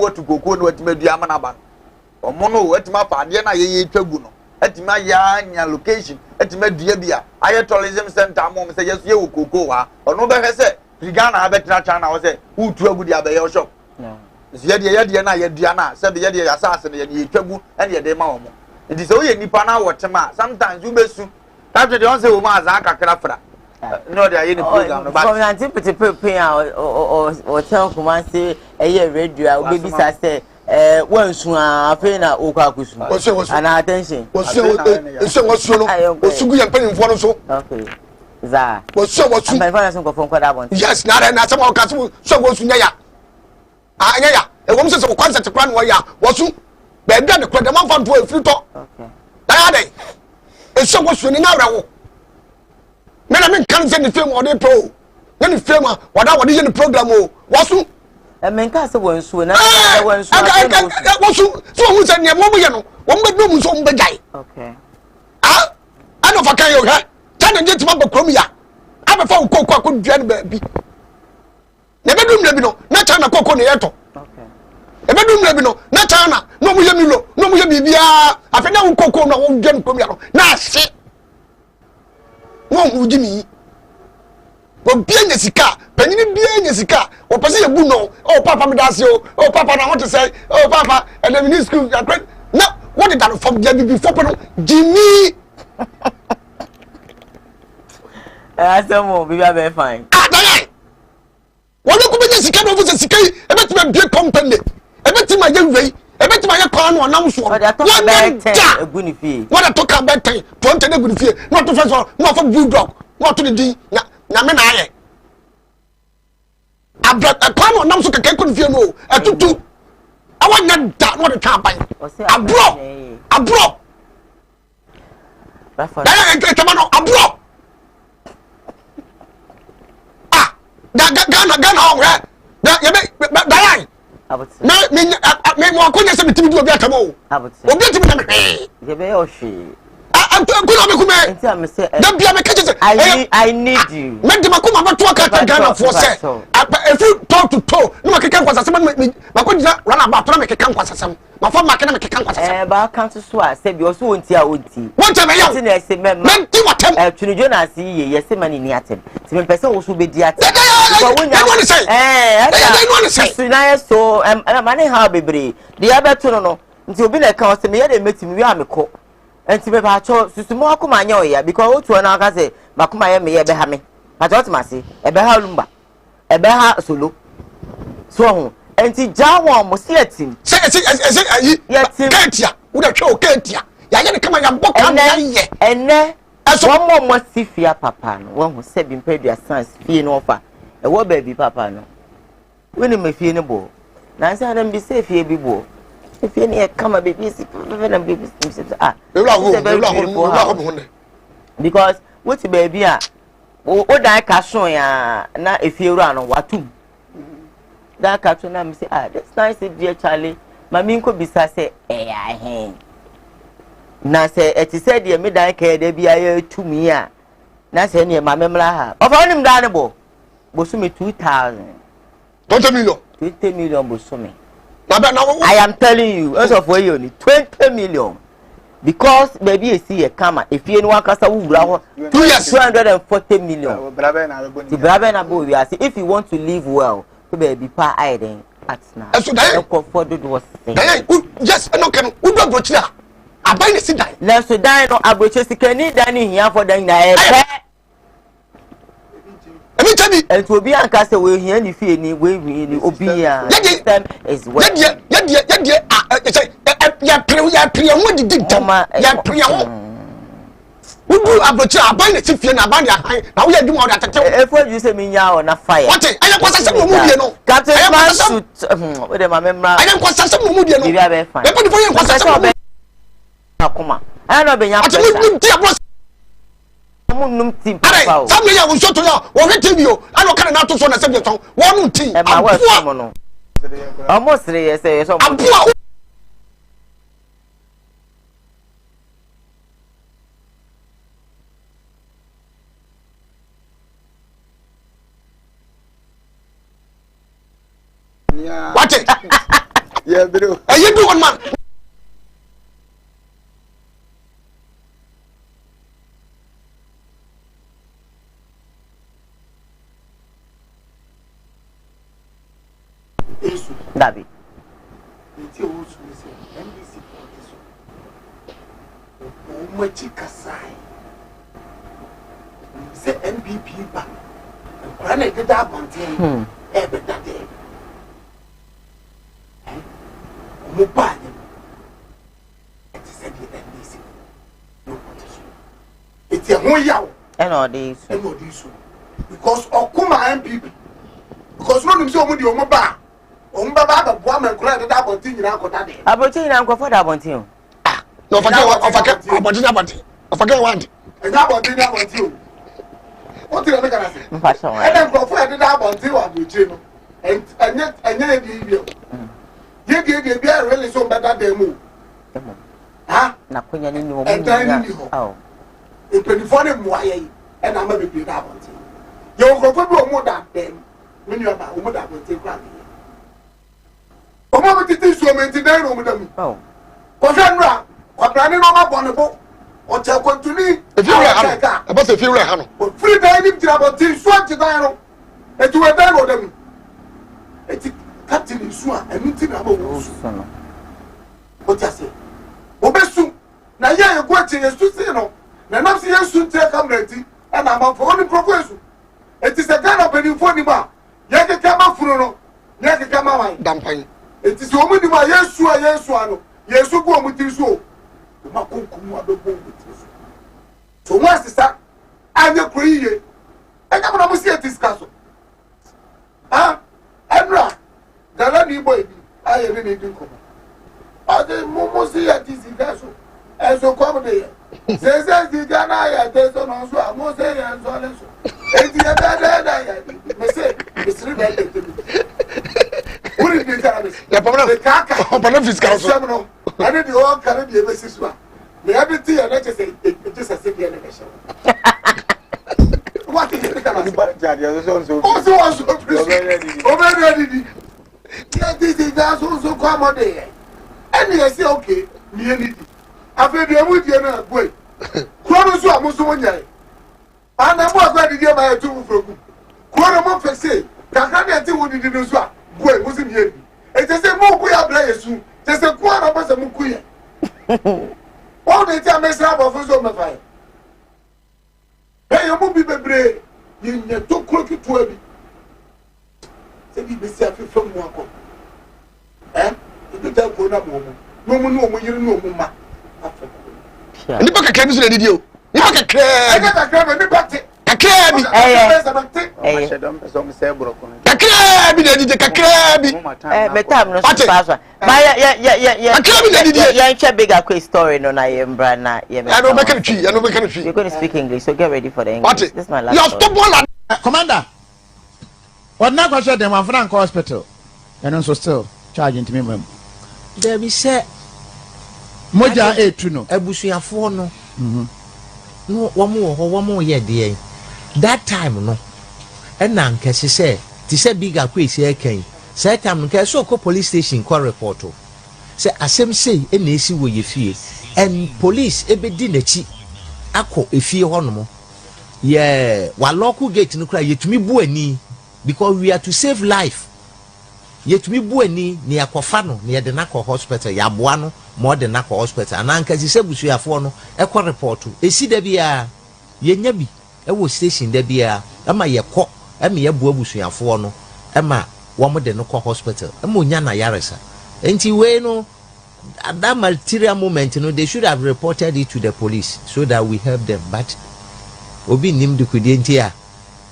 what to go no etime dua ma na ba omo no etima fa ade na ye twagu no etima ya nya location etima dua bia aye tourism center mo me say yes ye wo Koowaa ono be hwese Ghana ha betra China wo say utu agu dia be ye shop ye na ye dua na se be ye ya asase na ye twagu ene ye de ma omo nti se wo ye nipa na wo tema sometimes you besu that they don't say wo ma za kakra fra no they are in the program but from anti pete or tell Kumasi a radio baby say wansu afi na okwakusu and attention was no osugu ya mpanimfo no so okay za was my father son go from kwada bon yes na some of kasu so wosu nya ya anya ya e wom se kwanza te kwan wo ya wosu be bia de kwada man fa do afiri to okay da dey e so wosu ni na wrewo na me kan se ni fame o dey pro na ni fame wada wodi ye ni program o wosu e men ka se wansu na wansu wosu so hu se ne mo ye no wo mbe do mu so mbe jai okay ano fa kan yo he tana je ti ma ba krom ya aba fa kokko ko dua ne ba bi ne be dum le bi no na tana kokko ne yeto okay e be dum le bi no na tana no mu ye milo no mu ye bibia afa na wo kokko na wo dua ne krom ya no na ase wo hu jimi wo bia nya sika panini bia nya sika wo pese ye bu no oh papa me dase oh papa na want to say oh papa and then in school na what did that from there before no jimi asemo bibi abe fine dai wonu ko be sika no fu sika e betima bie company e betima ye wei e betima ye kwa no nam so what eguni fie what talk about 10 20 eguni fie not to first no for bulldog not to the din na me na aye abra kwa no nam so keke eguni fie no atutu awanya da no de twa ban abro dai e tama no abro Gana hongre na ye be dai na me mo akonya se bitimi du obi atamo obi atimi na me ye be o hwe kuna me kuma enti am say da bia me kache se I need you me de makoma bato aka Ghana for se if you talk to toe no makeka nkwasa sem makodina run about na makeka nkwasa sem ma fa makena makeka nkwasa sem ba kan so a se bi o so onti a onti wonte me yaw na se me me ti watem twini Jonas ye se mani ni atem ti me pese wo so be di atem so mani ha bebre di abeto no nti obi na kan se me ye de metimi wi ameko enti me ba cho susumo akoma anya oya because otu na aka se makoma ye me ye be ha me pa cho timase e be ha lumba e be ha solo so ho enti jawo mo seatim se ayi kentia wo da twa o kentia ya ye ne kama ya boka na ye enne one more sifia papa no one who said impedua sans fie no offer e wo baby papa no when me fie ne bo na say na be say fie bi bo fie ne e kama baby si na baby si because what baby a o dan ka so ya na efie ru no watum da ka to na me say that's nice dear Charlie mami nko bisa say ya hen na se eti se de me dan ka de bia ya tumi a na se ne ma memra ha ofa onim dan bo su me 2000 20 million bo su me I am telling you as of where you need 20 million because baby you see a camera if you no akasa wura ho 240 million the brother na bo we say if you want to live well baby pa I then at now for do was yes no can we do brochia abai ne si dai na so dai no abroche sikani dan ni hia for dan na e emi tabi and to be anka say we hia ni fie ni we ni obi ya system is well ya pre ho didi ntama ya pre ho wudu abroche abai ne si fie na abai na wo ya dwuma o da tete e for you say me nya o na fire what aya kwasa se mo die no captain man shoot we dem memra aya kwasa se mo die no e be fine e podi fo ye kwasa se mo akoma I no be nya pressure num team papa o sam ya wo shoto ya wo hwete bio ano kana na to so na se beton wo num team e ma wa so no almost 3 years e so abua what Yeah, bro. And you do one man. Dabi. Say MPP ba. When I did that one thing, every day. Mobile. It is a NBC. No competition. It's a whole yaw. And all these. And all these. Because Okuma MPP. Because no nimsi omu di omu ba. Omu ba ba bua me kura de that one thing na akota de. Abrotin na nkofo da bontin. Ah, no forget I forget one. And that one thing na one thing. What did I make us say? Mpasho. And then go for that one thing wa buchi no. And yet di ye be really so better than mu. Ha? Na kunya ni omu. And then ni ho. Oh. In 24 mu aye and am be that one thing. You go for omu that them. When you about omu that one thing kwa. Omu be titi so menti dan omu da mu. Oh. Ko hwe nra, ko brane no ma bonebo. O cha continue. If you are about to feel like Free time in Traboti, swat to Dino, and to a dino them. It's Captain in Swan and meeting about Son. What I say? Obesu, now yeah, you're watching as to say no. Now I'm seeing soon take a ready, and I'm up for only proposal. It is a kind of penny for the bar. Yaka come up for no, Yaka come out. Damping. It is only my yes, one. Yes, you go with this soul. So once the start, I'm your career. I come on, see at this castle. Ah, Andra, the lady boy, I am in the come. I did mostly at this castle. And so come there. Says the Ghana, there's no one, most and so on. And the other, I say, it's really what is the Kaka? I did the whole Caribbean basis one. The everything I just say, it's just a city animation. What is it? Also, already. This is also come there. And you say, okay, me I feel the wood you're not going. Chronos are most one day. And I'm not going to get my two from Chrono for say, Kakani, I think we did as well. Boy, wasn't here. It is a more we are playing soon. Just a quarter of us a mukuya. All the time, I say, I'm a fire. Hey, you won't be brave. You need to cook it to me. Say, be safe from one. Eh? You don't go no more. No more, you know, Mama. And the back of the video. You got a crab. I got a crab and the back. A crab. A crab. Betam no spasa. Yeah. Bigger quick story no na yembra na yem. I don't make a tree. You're going to speak English, so get ready for the English. This is my last. You stop one. Commander. What now question them one Frank hospital. And also still charging to me. There be say Moja etu no. Ebusuafo no. No womo ye de. That time no. And na nkese say ti say bigger kwesi eken. Say time nke so ko police station ko report. Say asem say e na esi wo ye fie. And police ebedi nachi akọ efie ho no mo. Yeah, wa local gate no kra yetumi bu ani because we are to save life. Yetumi bu ani ne yakofa no ne yede na ko hospital ya boa no more than na ko hospital ananka si sebusuafo no e ko report esi da bia yenya bi e wo station da bia ama ye ko e me ye boa busuafo no e ma wo mo de no ko hospital e mo nya na yaresa enti we no at that material moment no they should have reported it to the police so that we help them but obi nim de kudi enti a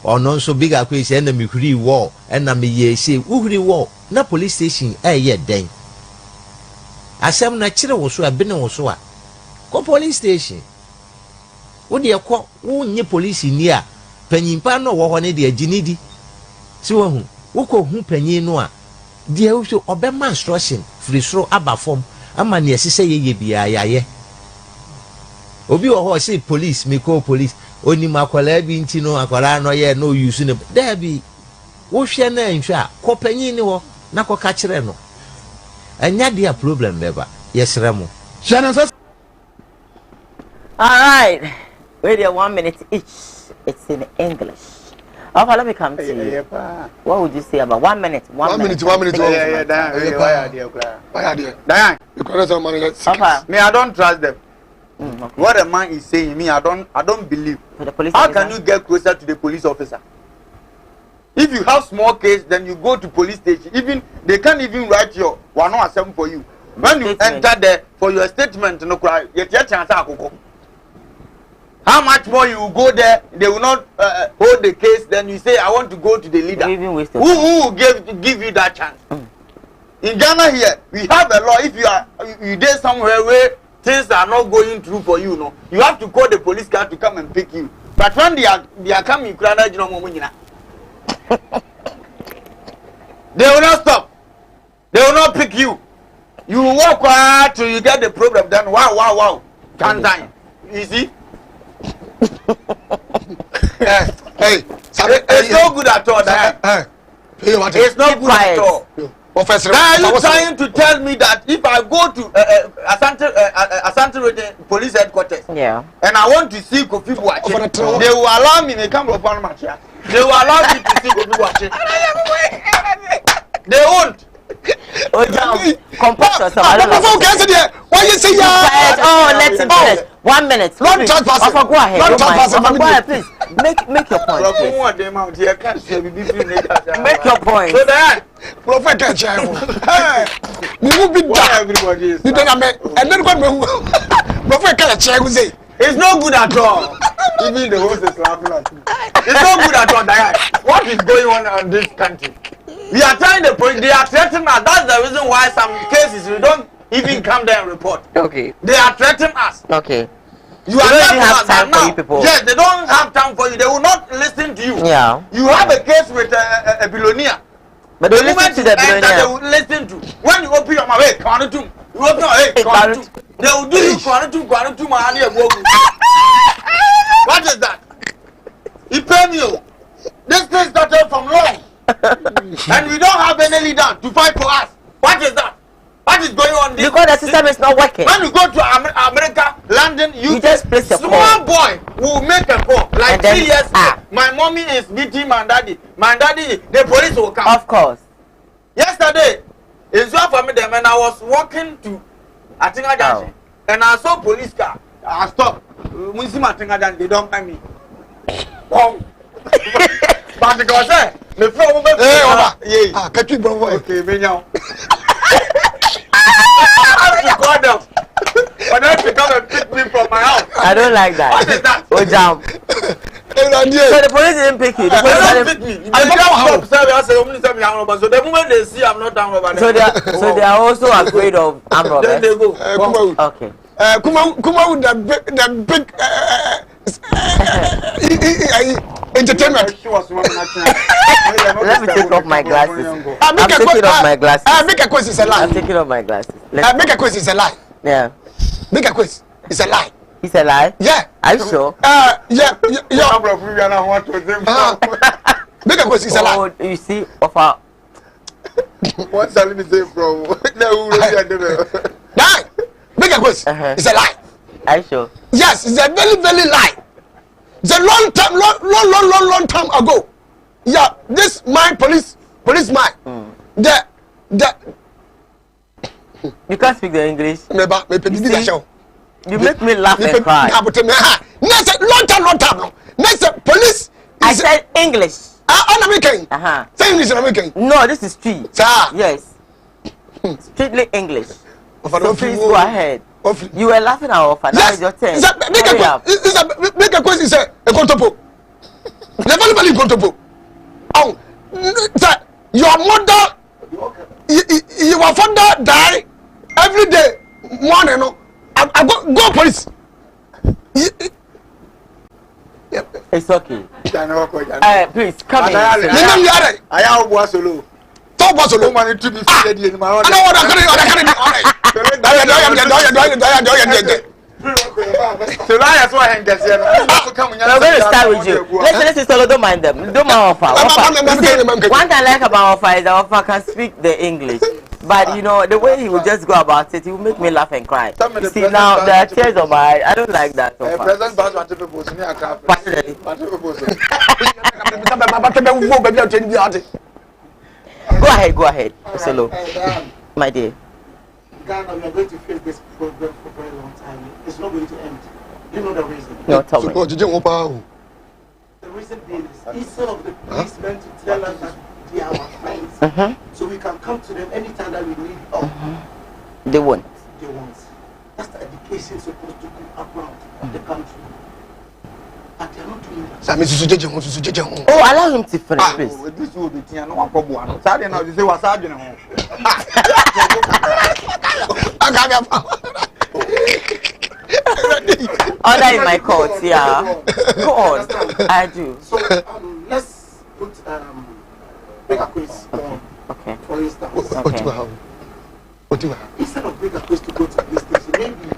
ono so big akwesi na me huri wo na me ye se uhuri wo na police station ye den asem na kire wo so abene wo so a ko police station wo de ko wo nye police ni a panyimpa no wo ho ne de aginidi si wo hu wo ko hu panyin no a de wo so obema instruction free soro aba form ama ne sese ye bia yaye obi wo ho say police me call police oni makwala bi nti no akwara no ye no use ne da bi wo hwe na nhwe a ko panyin ni wo na ko ka kire no anya dia problem beba yesre mo Shannon says All right. Wait there 1 minute each. It's in English. Okay, let me come to you. What would you say about 1 minute? 1 minute. 1 minute. Yeah, Diane. You correct someone else. Okay. Me, I don't trust them. Okay. What a man is saying, me, I don't believe. For the police How officer? can you get closer to the police officer? If you have small case, then you go to police station. Even they can't even write your 107 for you. When you Statement. enter there for your statement, no cry. How much more you go there? They will not hold the case. Then you say, "I want to go to the leader." Even waste Who will give you that chance? In Ghana here, we have a law. If you did somewhere where things are not going through for you, no, you have to call the police car to come and pick you. But when they are coming, they will not stop. They will not pick you. You will walk till you get the problem done. Wow. Can't die. You see? Hey, It's no good at all. It's not good at all. Professor, Now are you trying to tell me that if I go to Asante police headquarters Yeah. and I want to see Kofi Buache, they will allow me to come to Parliament. They will allow me to see Kofi Buache. They won't. Oh, down. Compose yourself. I don't know. Why you say yeah? Oh, let him finish. 1 minute. Don't Please. touch person. Go ahead. Don't touch person. Go ahead, please. Make your point. Please. Make your point. So that Prophet Child. You will be done. everybody is. You don't know. And then what Prophet Child say? It's no good at all. Even the host is laughing at me. It's no good at all, Diane. What is going on in this country? We are trying to point. They are threatening us. That's the reason why some cases we don't even come there and report. Okay. They are threatening us. Okay. You They are don't not even have time for you people. Yes, they don't have time for you. They will not listen to you. Yeah. You have a case with a billionaire. But they The listen moment to you the enter, they billionaire. will listen to. When you open your mouth, hey, Kwanatum. You open your hey, Kwanatum. They will do you Kwanatum, and you go. What is that? He pay me. This thing started from long. And we don't have any leader to fight for us. What is that? What is going on this? Because the system is not working. When you go to America, London, You just place a small boy will make a call. Like And then- 3 years ago, my mommy is beating my daddy. My daddy, the police will come. Of course. Yesterday, it's your family them and I was walking to Atinga Junction and I saw police car. I stopped. When see my Atinga Junction, they don't mind me. Wow. But because the floor Hey, Oba. yeah. Ah, catch you, bro. Okay, me now. I have to call them. For them to come and pick me from my house. I don't like that. What is that? Oh, jump. Hey, So the police didn't pick you. The They police don't didn't pick me. They I don't know how. just stop, say, I say, "Omni, say me, I'm robber." So the moment they see I'm not down robber, So they are also afraid of armed then they robbers. go. Kumawood. Okay. Kumawood, the big entertainment. Let me take off my glasses. I'm Make a taking off my glasses. Make a quiz is a lie. I'm taking off my glasses. Make a quiz is a lie. Yeah. Make a quiz is a lie. He's a lie. Yeah. Are you sure? Yeah. Make a quiz is a lie. Oh, you see, of our What shall we say from? Die. Make a quiz. It's a lie. are you sure? Yes, it's a very, very lie. It's a long time ago. Yeah, this my policeman. You can't speak the English. You make me laugh and cry. Next long time. No. Next police. I said English. American. Say English in American. No, this is street. Sir. Yes. Strictly English. So So please go ahead. You were laughing at our father. Now it's your turn. Hurry up. Make a question. Say a contopo. Never believe contopo. Oh, sir, your mother, your father die every day. Morning, no. I go police. It's okay. Please come in. I have one solo. Talk about solo. Money to be fed in my own. I know what I'm So that's why I'm just here. We're going to start with you. Listen, Solo, don't mind them. Don't mind Offa. One thing I like about Offa is that Offa can speak the English. But you know, the way he would just go about it, he would make me laugh and cry. You see, now there are tears on my eyes. I don't like that. So President Bass want to propose me a car. Go ahead. Solo. My dear. Ghana, we are going to face this problem for a very long time. It's not going to end. You know the reason? No, tell me. The reason being is instead of the policemen to tell us that they are our friends, so we can come to them anytime that we need help. They won't. They won't. That's the education supposed to go around the country. But they're not doing that. Oh, allow him to finish, please. This will be no one problem. Saturday now, you say what's happening. Order in my court, yeah. Go on. I do. So let's put bigger quiz on. Okay. For instance. What do you have? Instead of bigger quiz to go to police station, maybe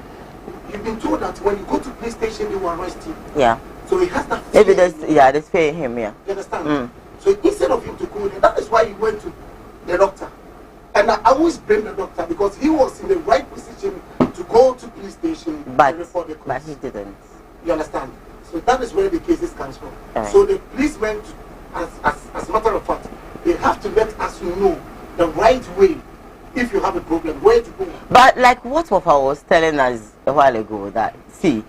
you've been told that when you go to police station they will arrest you. Yeah. So he has that. Maybe there's fear in him, yeah. You understand? So instead of him to go there, that is why he went to the doctor. And I always blame the doctor because he was in the right position to go to police station But he didn't. You understand? So that is where the cases comes from. Right. So the police went, as a matter of fact, they have to let us know the right way if you have a problem, where to go. But like what Wafa was telling us a while ago, that see,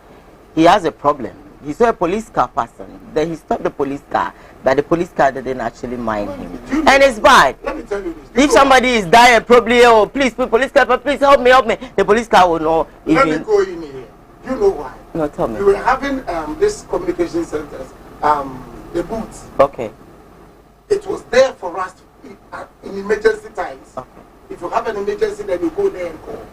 he has a problem. He saw a police car passing. Then he stopped the police car, but the police car didn't actually mind him. And it's bad. Let me tell you this. If somebody is dying, probably, oh, please, police car, please help me. The police car will know. Let me go in here. You know why? No, tell me. We were having this communication centers, the booths. Okay. It was there for us in emergency times. Okay. If you have an emergency, then you go there and call.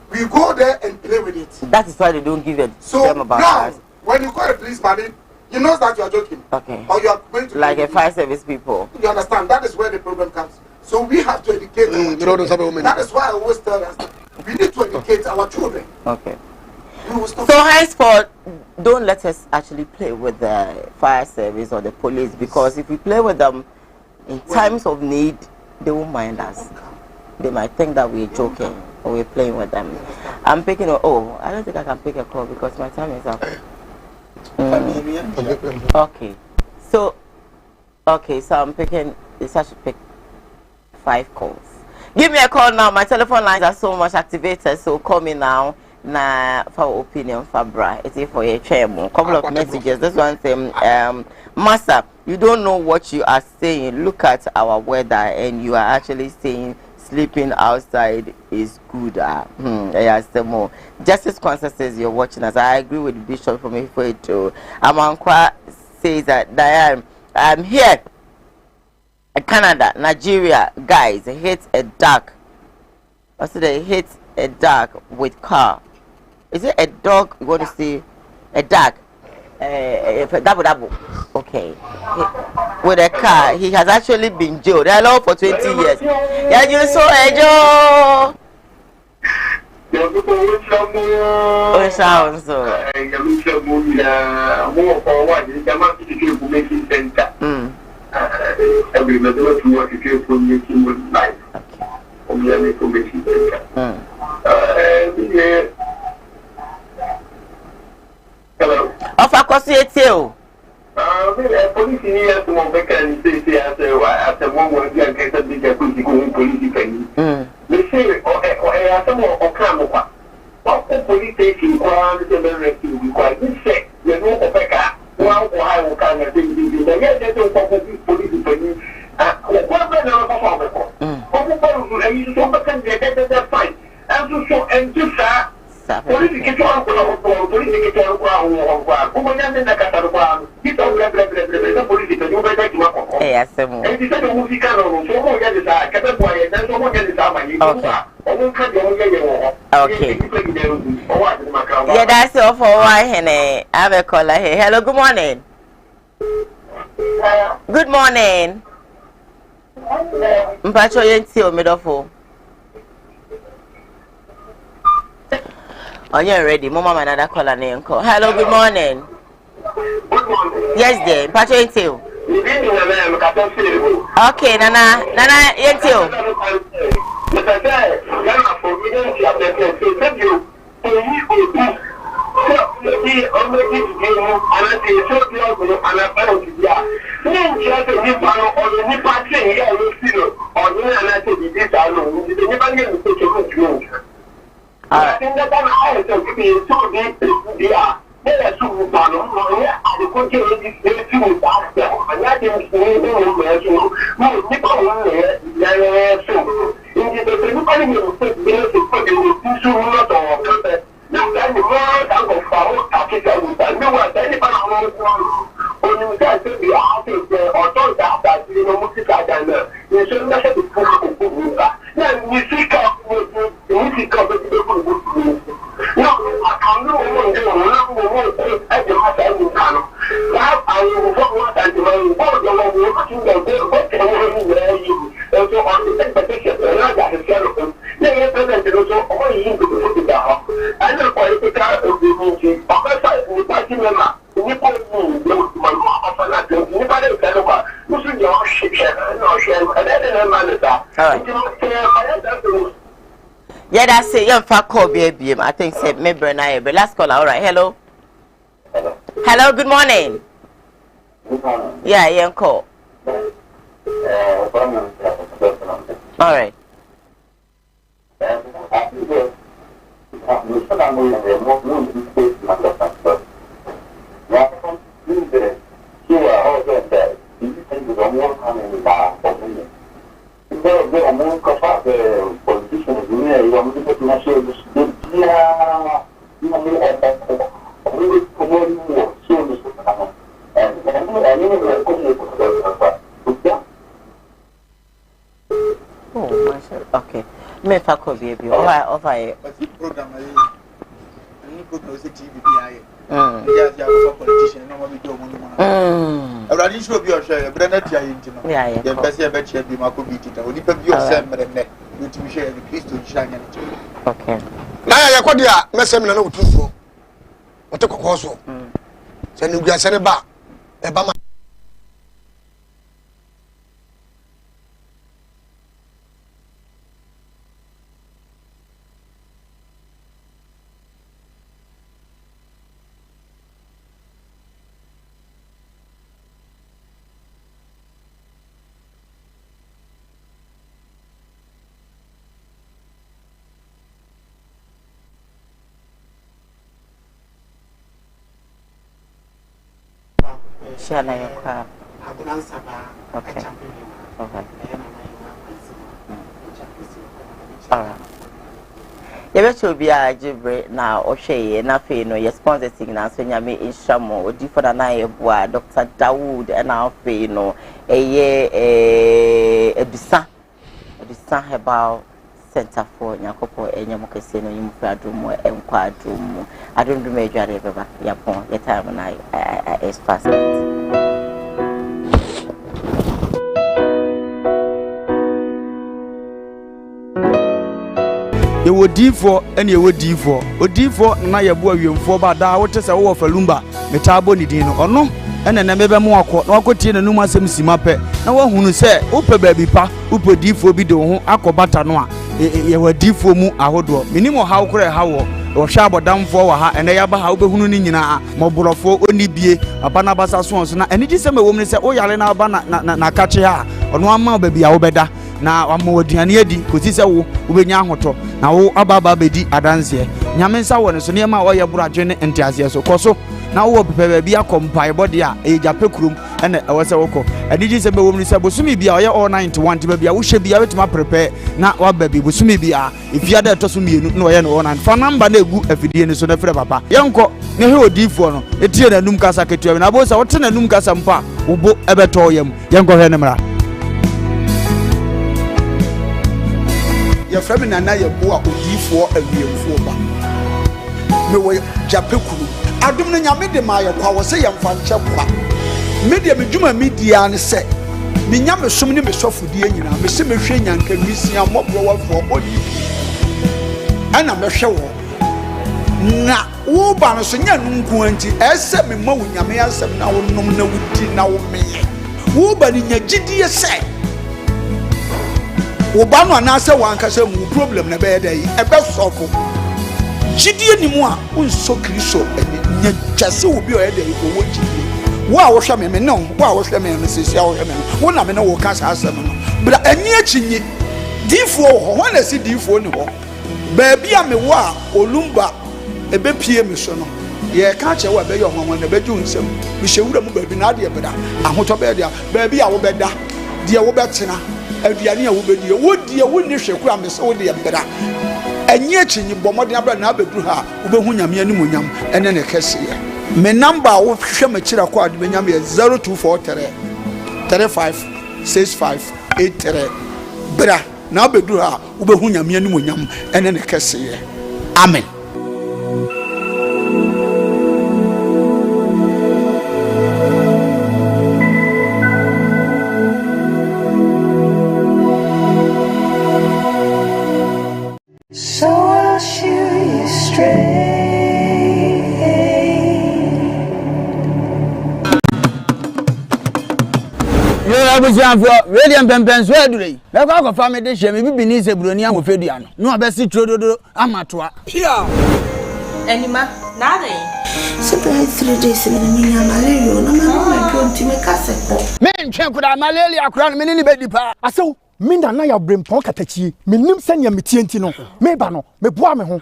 We go there and play with it. That is why they don't give it so them about now, us. when you call a policeman, he knows that you are joking. Okay. Or you are going to like a fire service people. You understand? That is where the problem comes. So we have to educate our children. That is why I always tell us that we need to educate our children. Okay. So henceforth, don't let us actually play with the fire service or the police, because if we play with them in times of need, they won't mind us. They might think that we're joking or we're playing with them. I'm picking I don't think I can pick a call because my time is up. Okay. So I'm picking, I should pick 5 calls. Give me a call now. My telephone lines are so much activated, so call me now. Na for opinion Fabra. It's for a chairman. Couple of messages. This one saying, Master, you don't know what you are saying. Look at our weather and you are actually saying sleeping outside is good. Yes, more. Justice Concert says you're watching us. I agree with Bishop from Ifo too. Amankwa says that Diane, I'm here in Canada, Nigeria, guys, hit a duck. Also they hit a duck with car. Is it a dog? You want to see a duck? Double. Okay. With a car. He has actually been jailed. Hello for 20 years. Yeah, you saw a Joe. Oh, sounds so. Hello. Of course, it's you. Police here to Mobeka say at the moment we are getting bigger politically. They say, or some or Kamoka. What the police station or the rescue required? This say, you know, Obeka, one or I will come and think the yet don't police police. What fight. And so and just Okay. Yeah, that's all for why I have a caller here. Hello, good morning. Good morning. Mpacho yenti o medofo. Oh, you're ready. Mama, another caller name. Hello, good morning. Good morning. Yes, dear. Mpacho yenti o. Okay, Nana yenti o. But I say, Ghana for me, don't you have the same you. He could be. So, he already gave him, and I say, so you and I found it. Yeah. Then just a Nipano or the Nipa thing here, you see, or the I say, this I know. The Nipa name is such a good drink. I think that I have to be so deep. Yeah. Then I saw the Pano, I could tell you this thing with that. And I didn't say, no, Nipa one there, so. In the Nipa name is such a good drink. Now, then the world and the power capital with a new one, any part of the only guys to be out or don't that, you know, Musica, you should not have to put it. Then we see music of the no, I know at the matter of Now, I will what I do, what the one working what can and so on the petition, and I got a skeleton. They represented also all you to put down. I know political of the meeting, the party member, yeah, that's it. Young fat call baby. I think said maybe and I but last call. All right. Hello. Hello. Good morning. Yeah, young call. All right. Okay. Me fa ko baby. Over program yeah, politician, no one do money. I didn't show you a share, but not your yeah, the best ever be my computer. Only for you, Sam, and to share the Christ to shine. Okay. Now, I got the message. No, two. What a course. Send you guys a bar. Shana your car. Okay. Okay. Alright. You better be a jibre now or shay and I no your sponsor signal so you may in Shamo or different than I boy Dr. Dawood and our no a year a design about Center for Yakopo and Yamokasino in Quadrum and Quadrum. I don't do major ever yapon your time and I is fast. You would D4 and you would D4. O D4 na ya boy you for bad what is a war for Lumba, Metabo Nidino or no, and then never more quote, no quote in a numa sem simape. Now one who say, Upe baby pa, Upe D4 bido, Akobata noa. You were D4 mu ahodo. Minimo how could I how or shabo down for her and I aba how be hunina, Moburofo, only be a banabasa swans. And it is a woman say, oh, Yalena Bana catch her on one mouth baby, I'll better. Na amo aduane adi kosi se wo ubenya hoto na wo ababa bedi adanse nyame nsa wo ne so ne ma wo ye buradwe ne ntiase so koso na wo pepe bia kompai body a e jape kurum ene e wo se woko adiji se be wo ni se bosumi bia wo ye all 91 ti bia wo hye bia betima prepare na wa baby bosumi bia ifia da to so mienu na wo ye no 9 fa number na egu afidie ni so na frɛ papa yenko ne he odifo no etie na num kasa ketua na bo se wo te na num kasa mpa wo bo ebeto yam yenko hwe ne mra your friend and I boa odifo awiemfo ba me wo japekuru adom no nyame de ma ye kwa wo se yemfa nche kwa media medwuma media ne se me nyame som ne me sofodie nyina me se mehwe nyanka nwisia mobro wafo odi ana mehwe wo na wo ba no so nya nunku anti ese me ma wo nyame asem na wo nom na wudi na wo me wo ba ni nya gidie se ba no anase wankasa mu problem na be dey e be sofo gidie ni mu a unso kristo nya twase obi o dey owo gidie wo a wo hwe me no wo a wo hwe me no sisi a wo hwe me no wo na me no wo ka sa asem no bra anyi achinyi difo ho na si difo ni ho ba bia me wo a olumba ebe pie me so no ye ka che wo be yo ho na be ju nsem me hewura mu ba bi na de beda ahoto be dia ba bia wo beda de wo betena aduane a wo bedie wo die wo ni hwekura me se wo de beda anyi achinyi bomode abra na abeduru ha wo be hu nyame animonyam ene ne kese ye me number wo hwe me kira kwa de benyam ye 0243 356583 bra na abeduru ha wo be hu nyame animonyam ene ne kese ye amen. So I'll shoot you straight. Yo, abusian for radiant pempens where do they? Let go for me this year, maybe beneath a brunia with Fediano. No, I best see Trodo Amatua. Here. Anima, nothing. Surprise 3 days in the Malaria. No, my God, to make us a men check with our malaria crown many baby pa. I saw Minda na ya brain pon katachi. Me nim senya me tienti no. Me ba no, me boa me ho.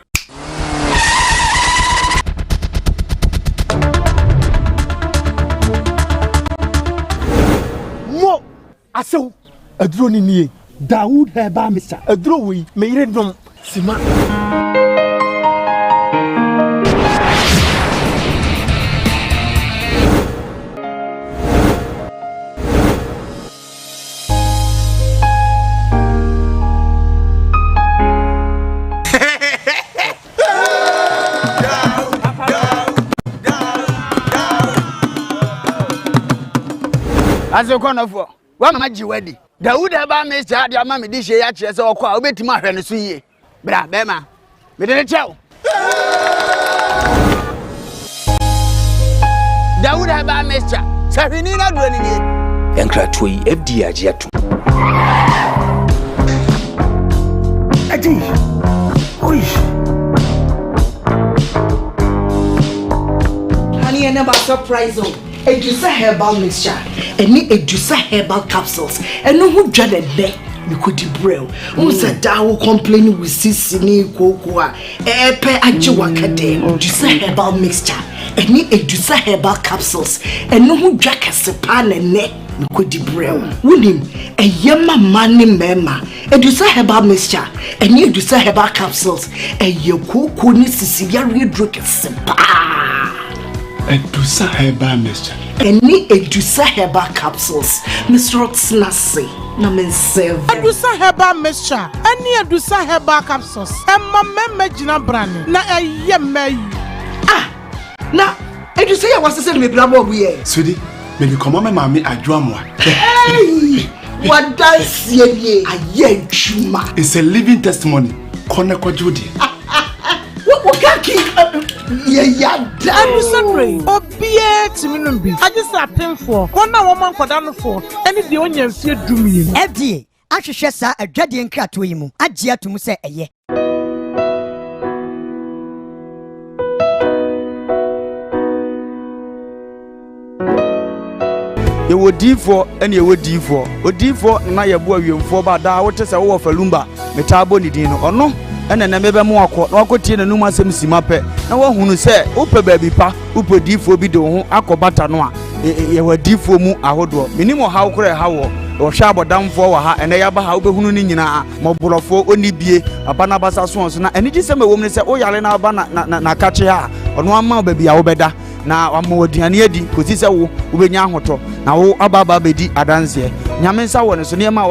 Mo asew aduro ni nie. Dawood heba misa. Aduro wi me yire dom sima. As a corner for one maji wedi. Dawood heba misa dia ma me di hye ya kire se okwa obetima ahwe ne so yie. Bra bema. Me de chew. Dawood heba misa. Sahini na do ni ni. Enkrato yi FD agiato. Adi. Oi. Honey, I never surprise you. Edusa herbal mixture. Any Edusa herbal capsules. And no who dreaded there. You could debrel. Unsa dawo complaining with sisini kokoa. Epe ajiwakade. Edusa herbal mixture. Any Edusa herbal capsules. And no who jack a sepan and neck. You could debrel. Wunim. A yama mani mema. Edusa herbal mixture. Any Edusa herbal capsules. A yoko ni sisiyari drink sepa. Edusa herbal mixture. Any Edusa herbal capsules. Mr. Rotsnasi. Na men serve. Edusa herbal mixture. Any Edusa herbal capsules. Emma memme jina brand. Na yemme. Ah. Na Edusa ya wasa se me brabo we. Sweetie, me bi komo me mami adwo amwa. Hey! What dance ye? Aye chuma. It's a living testimony. Kone kwajudi. What kaki? Yeah, Edusa pray. Obie timinumbi. I just happen for. One woman for down for. Any the onion fear do me. FDA. Ahwehwe sa adwade nkrato yi mu. Agye atum se eye. Ye wo D4 ene ye wo D4. O D4 na ye bo awiemfo ba da wo tese wo falumba metabo ni din no ono ene na mebe mu akọ na akotie na numa asem sima pe na wo hunu se wo pe ba bi pa wo pe D4 bi de ho akobata no a ye wo D4 mu ahodo minimo ha wo kure ha wo wo hwa abodamfo wa ha ene ya ba ha wo be hunu ni nyina moborofo oni bie aba na basa so na ene gi se me wo mu se wo yale na aba na kache ha ono ama ba bi a wo beda na wamo wadiane adi kosi se wo benya ahoto na wo ababa bedi adanse nyame nsa wo ne so ne ma